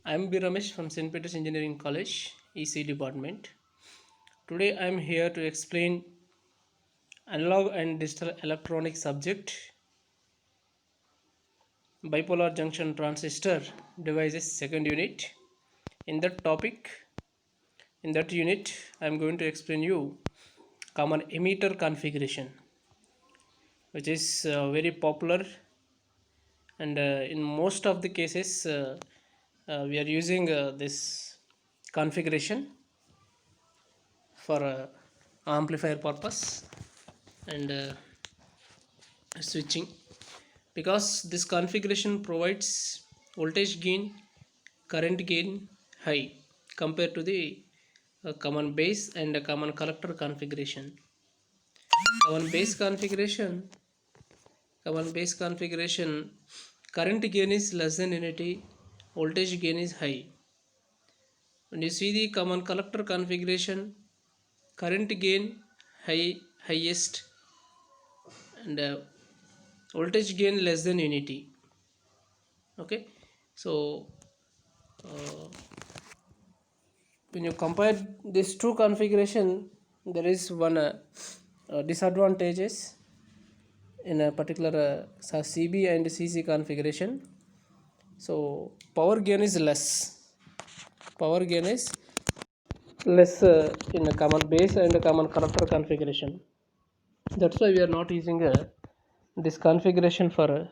I'm B. Ramesh from St. Peter's Engineering College, EC department. Today I'm here to explain analog and digital electronic subject, bipolar junction transistor devices second unit. In that topic, in that unit, I'm going to explain you common emitter configuration, which is very popular, and in most of the cases we are using this configuration for amplifier purpose and switching, because this configuration provides voltage gain, current gain high compared to the common base and a common collector configuration. Common base configuration, common base configuration, current gain is less than unity, voltage gain is high. When you see the common collector configuration, current gain highest and voltage gain less than unity. Okay, so uh, when you compare these two configuration, there is one disadvantages in a particular CB and CC configuration. So power gain is less. Power gain is less in a common base and a common collector configuration. That's why we are not using this configuration for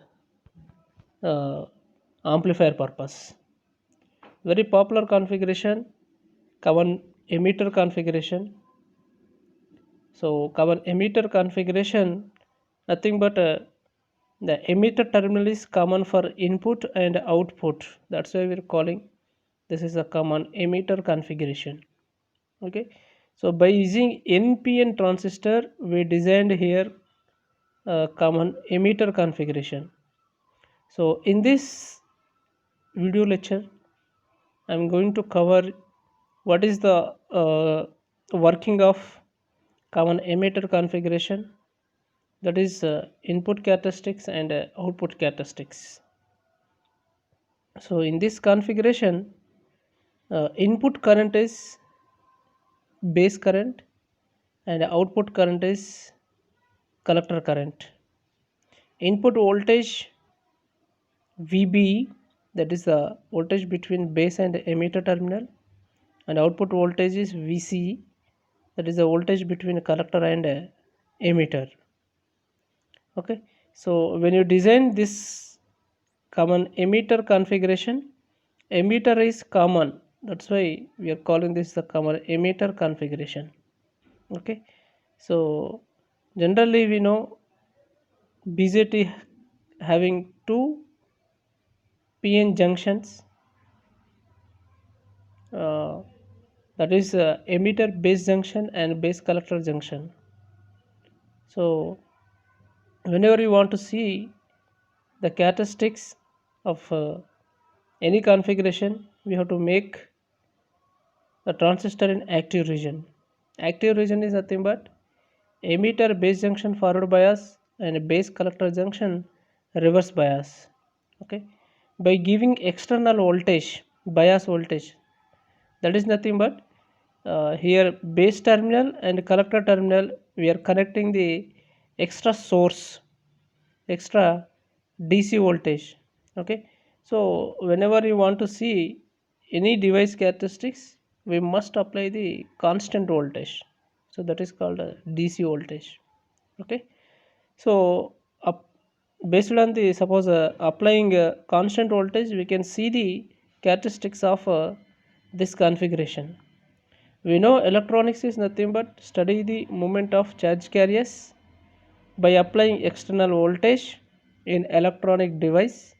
amplifier purpose. Very popular configuration, common emitter configuration. So common emitter configuration, nothing but the emitter terminal is common for input and output. That's why we're calling this is a common emitter configuration. Okay, so by using NPN transistor, we designed here a common emitter configuration. So in this video lecture, I'm going to cover what is the working of common emitter configuration, that is input characteristics and output characteristics. So in this configuration, input current is base current and output current is collector current. Input voltage VB, that is the voltage between base and emitter terminal, and output voltage is VC, that is the voltage between collector and emitter. Okay, so when you design this common emitter configuration, emitter is common, that's why we are calling this the common emitter configuration. Okay, so generally we know BJT having two PN junctions, uh, that is emitter base junction and base collector junction. So whenever you want to see the characteristics of any configuration, we have to make the transistor in active region. Active region is nothing but emitter base junction forward bias and base collector junction reverse bias. Okay, by giving external voltage, bias voltage, that is nothing but here base terminal and collector terminal, we are connecting the extra source, extra DC voltage. Okay, so whenever you want to see any device characteristics, we must apply the constant voltage, so that is called a DC voltage. Okay, so based on the suppose applying constant voltage, we can see the characteristics of this configuration. We know electronics is nothing but study the movement of charge carriers by applying external voltage in electronic device.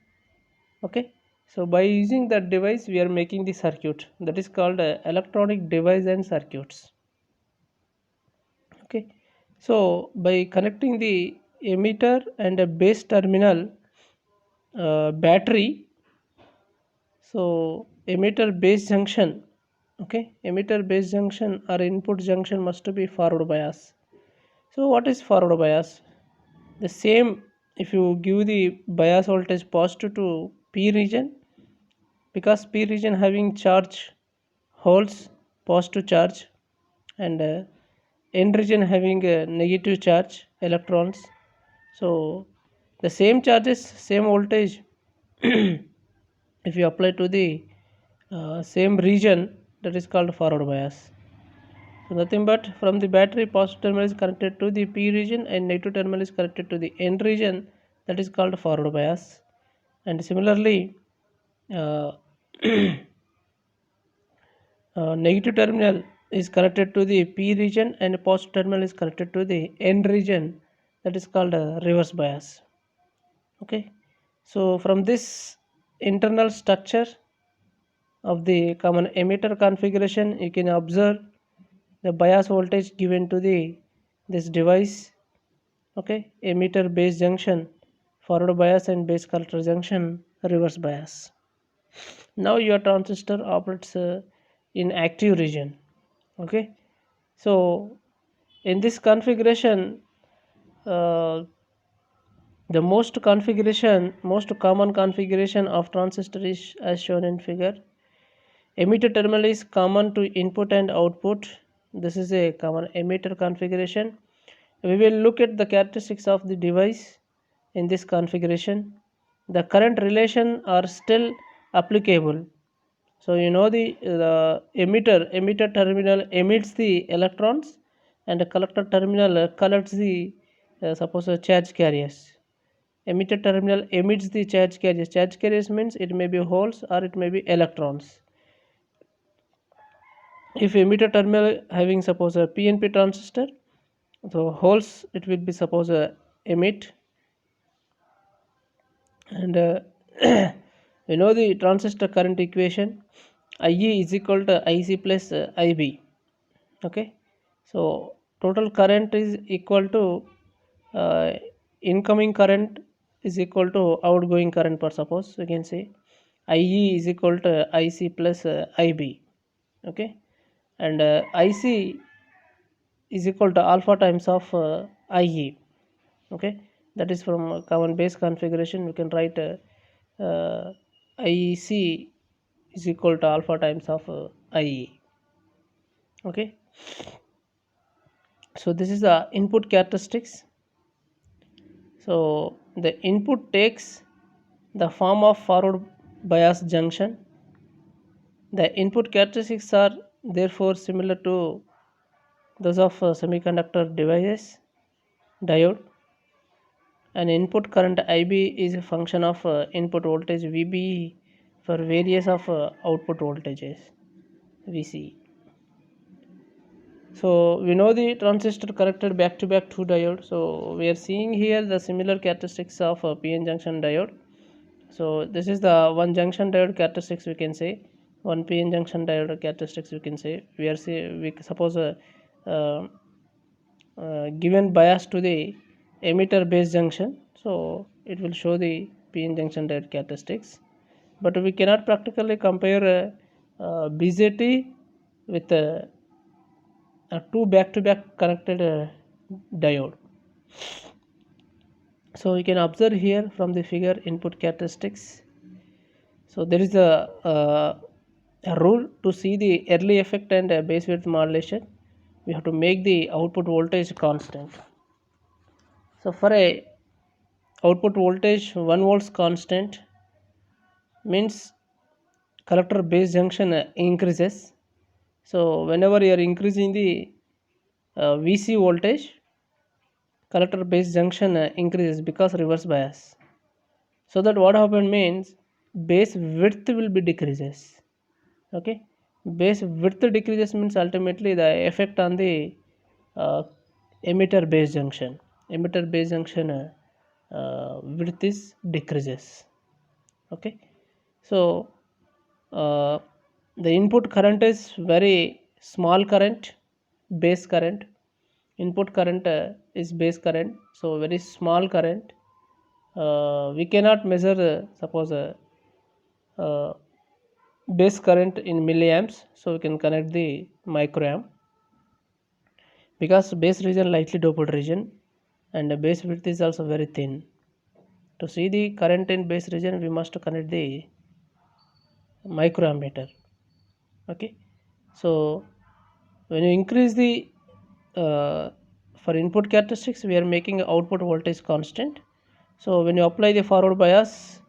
Okay, so by using that device we are making the circuit, that is called electronic device and circuits. Okay, so by connecting the emitter and a base terminal battery, so emitter base junction, okay, emitter base junction or input junction must be forward bias. So what is forward bias? The same, if you give the bias voltage positive to P region, because P region having charge holes, positive charge, and N region having a negative charge, electrons. So the same charges, same voltage, if you apply to the same region, that is called forward bias. So nothing but from the battery, positive terminal is connected to the P region and negative terminal is connected to the N region, that is called forward bias. And similarly, uh, negative terminal is connected to the P region and positive terminal is connected to the N region, that is called reverse bias. Okay, so from this internal structure of the common emitter configuration, you can observe the bias voltage given to the this device. Okay, emitter base junction, forward bias, and base collector junction, reverse bias. Now your transistor operates in active region. Okay, so in this configuration, uh, the most common configuration of transistor is as shown in figure. Emitter terminal is common to input and output. This is a common emitter configuration. We will look at the characteristics of the device in this configuration. The current relation are still applicable. So you know the emitter terminal emits the electrons and the collector terminal collects the suppose charge carriers. Emitter terminal emits the charge carriers. Charge carriers means it may be holes or it may be electrons. If emitter terminal having suppose a PNP transistor, so holes it will be suppose emit, and you know the transistor current equation, IE is equal to IC plus IB. Okay, so total current is equal to uh, incoming current is equal to outgoing current, per suppose we can say IE is equal to IC plus IB. Okay, and IC is equal to alpha times of IE. Okay, that is from common base configuration we can write IC is equal to alpha times of IE. Okay, so this is the input characteristics. So the input takes the form of forward bias junction. The input characteristics are therefore similar to those of semiconductor devices. Diode, an input current IB is a function of input voltage VB for various of output voltages VC. So we know the transistor connected back to back two diode. So we are seeing here the similar characteristics of PN junction diode. So this is the one junction diode characteristics we can say. One PN junction diode characteristics we can say. We suppose given bias to the emitter base junction, so it will show the PN junction diode characteristics. But we cannot practically compare BJT with two back-to-back connected diode. So you can observe here from the figure input characteristics. So there is a rule to see the early effect and base width modulation. We have to make the output voltage constant. So for a output voltage 1 volts constant means collector base junction increases. So whenever you are increasing the VC voltage, collector base junction increases because reverse bias. So that what happen means base width will be decreases. Okay, base width decreases means ultimately the effect on the uh, emitter base junction. Emitter base junction width is decreases. Okay, so the input current is very small current, base current. Input current is base current, so very small current. We cannot measure suppose uh, base current in milliamps, so we can connect the microamp, because base region lightly doped region and the base width is also very thin. To see the current in base region, we must connect the microammeter. Okay, so when you increase the for input characteristics, we are making output voltage constant. So when you apply the forward bias,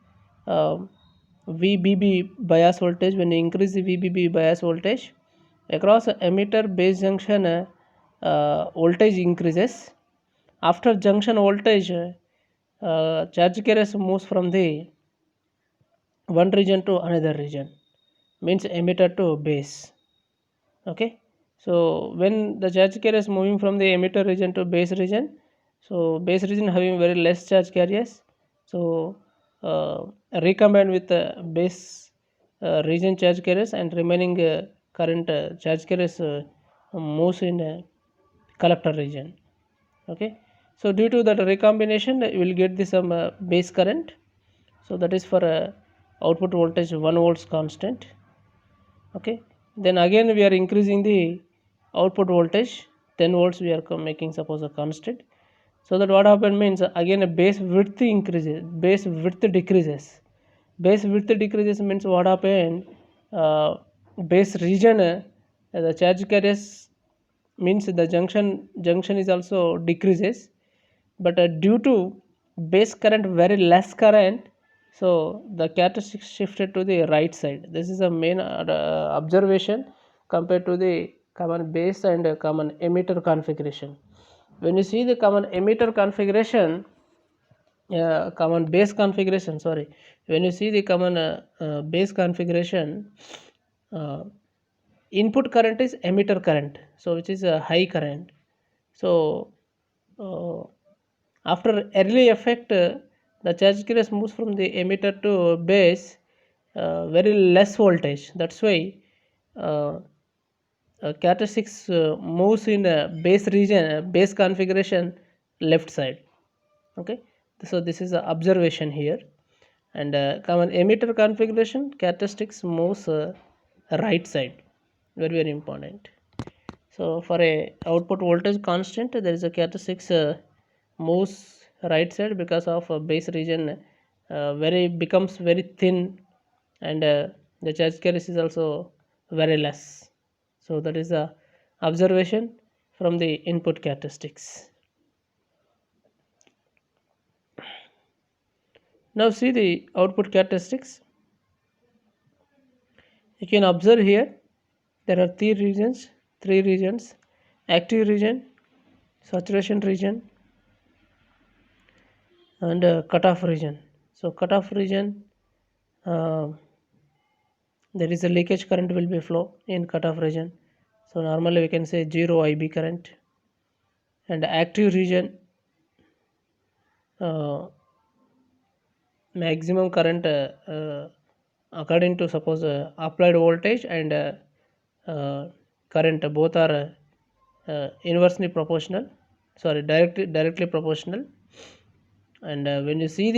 VBB bias voltage, when you increase the VBB bias voltage across emitter base junction, voltage increases. After junction voltage, charge carriers moves from the one region to another region, means emitter to base. Okay, so when the charge carrier is moving from the emitter region to base region, so base region having very less charge carriers, so recombined with the base region charge carriers, and remaining current charge carriers moves in collector region. Okay, so due to that recombination, you will get this some base current. So that is for output voltage 1 volts constant. Okay, then again we are increasing the output voltage 10 volts, we are making suppose a constant. So that what happen means, again a base width increases, base width decreases. Base width decreases means what happened, base region, the charge carriers, means the junction is also decreases, but due to base current very less current, so the characteristics shifted to the right side. This is a main observation compared to the common base and common emitter configuration. When you see the common emitter configuration, common base configuration, sorry, when you see the common base configuration, uh, input current is emitter current, so which is a high current. So uh, after early effect, the charge carriers moves from the emitter to base, very less voltage. That's why uh, characteristics moves in base region, base configuration left side. Okay, so this is the observation here. And common emitter configuration, characteristics moves right side, very important. So for a output voltage constant, there is a characteristics moves right side because of base region very becomes very thin, and the charge carriers is also very less. So that is the observation from the input characteristics. Now see the output characteristics. You can observe here there are three regions: active region, saturation region, and cutoff region. So cutoff region, uh, there is a leakage current will be flow in cutoff region. So normally we can say 0 IB current. And active region, uh, maximum current according to suppose applied voltage and current, both are inversely proportional, sorry, directly proportional. And when you see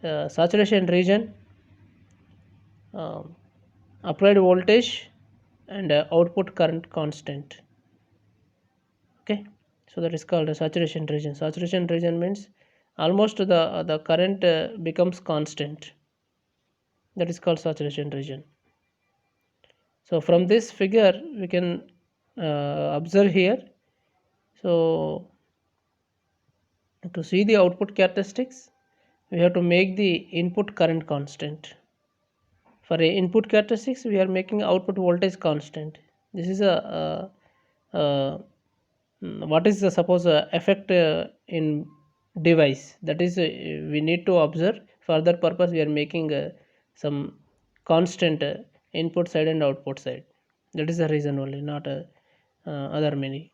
the saturation region, applied voltage and output current constant. Okay, so that is called a saturation region. Saturation region means almost the current becomes constant. That is called saturation region. So from this figure we can observe here. So to see the output characteristics, we have to make the input current constant. For a input characteristics, we are making output voltage constant. This is a what is the suppose effect in device, that is we need to observe. For that purpose we are making some constant input side and output side. That is the reason only, not other many.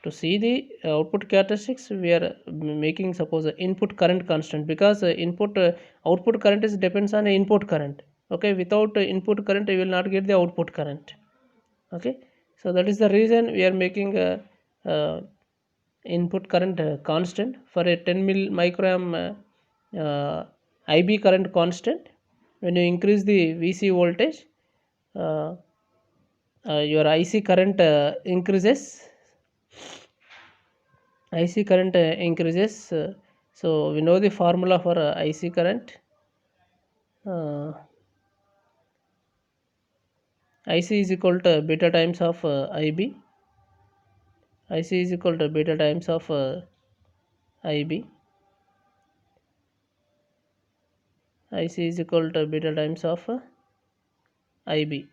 To see the output characteristics, we are making suppose input current constant, because input output current is depends on input current. Okay, without input current you will not get the output current. Okay, so that is the reason we are making input current constant. For a 10 microamp IB current constant, when you increase the VC voltage, uh, your IC current increases. IC current increases So we know the formula for IC current. IC is equal to beta times of IB. IC is equal to beta times of IB. IC is equal to beta times of IB.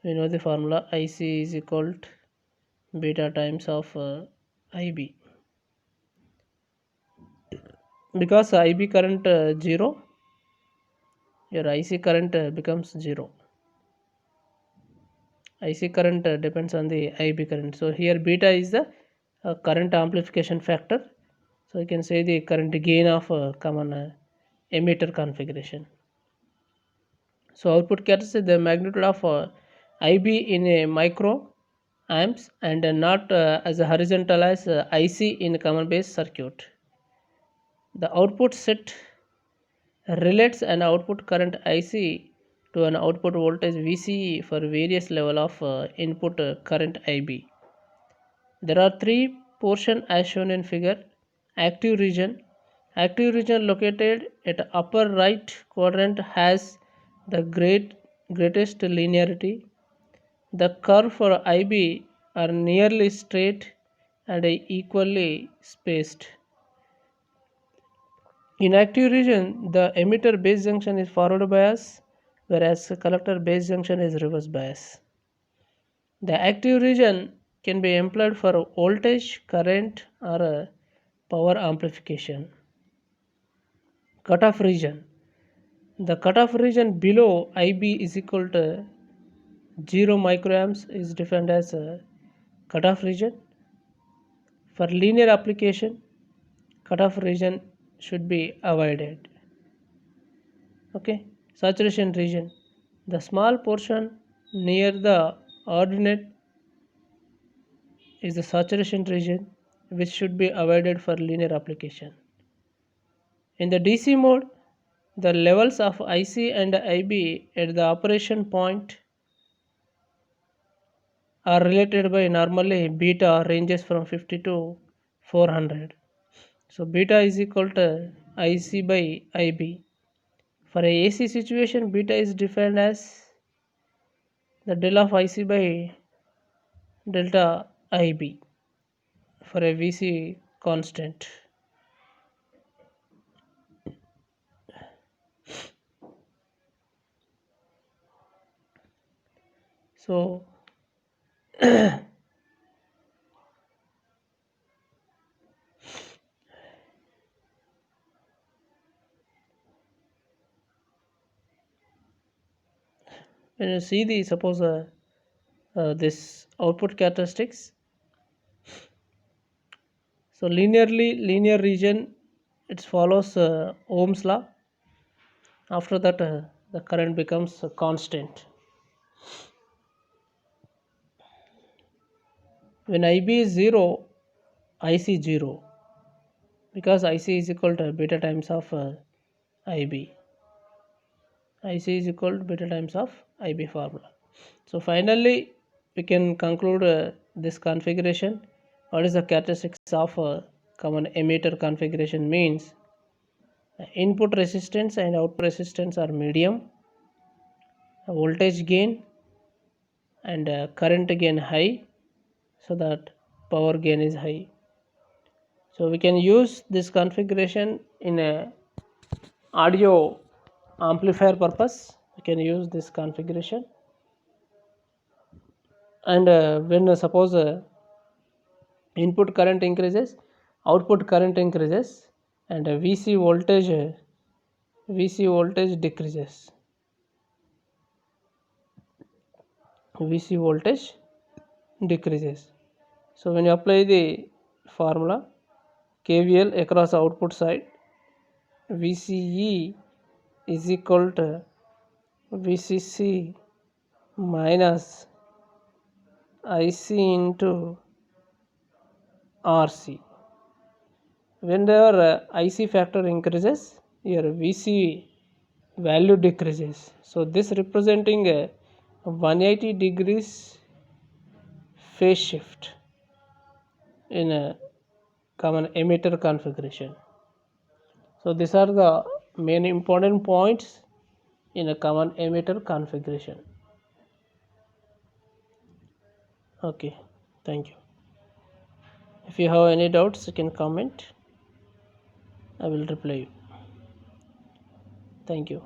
We know the formula IC is equal to beta times of IB. Because IB current 0, your IC current becomes 0. IC current depends on the IB current. So here beta is the current amplification factor. So you can say the current gain of common emitter configuration. So output characteristic, the magnitude of IB in a micro amps and not as a horizontal as IC in a common base circuit. The output set relates an output current IC to an output voltage VCE for various level of input current IB. There are three portions as shown in figure. Active region. Active region located at upper right quadrant has the greatest linearity. The curve for IB are nearly straight and equally spaced. In active region, the emitter base junction is forward bias, whereas collector base junction is reverse bias. The active region can be employed for voltage, current, or power amplification. Cutoff region. The cutoff region below IB is equal to 0 microamps is defined as a cutoff region. For linear application, cutoff region should be avoided. Okay, saturation region. The small portion near the ordinate is the saturation region, which should be avoided for linear application. In the DC mode, the levels of IC and IB at the operation point are related by normally beta ranges from 50 to 400. So beta is equal to IC by IB. For a AC situation, beta is defined as the del of IC by delta IB for a VC constant. So when you see the suppose this output characteristics, so linear region, it follows Ohm's law. After that the current becomes constant. When IB is 0, IC 0, because IC is equal to beta times of IB. IC is equal to beta times of IB formula. So finally we can conclude this configuration. What is the characteristics of common emitter configuration means? Input resistance and output resistance are medium, voltage gain and current gain high, so that power gain is high. So we can use this configuration in a audio amplifier purpose. We can use this configuration, and when suppose input current increases, output current increases, and VC voltage decreases. VC voltage decreases. So when you apply the formula KVL across output side, VCE is equal to VCC minus IC into RC. Whenever IC factor increases, your VC value decreases. So this representing a 180 degrees phase shift in a common emitter configuration. So these are the main important points in a common emitter configuration. Okay, thank you. If you have any doubts, you can comment. I will reply you. Thank you.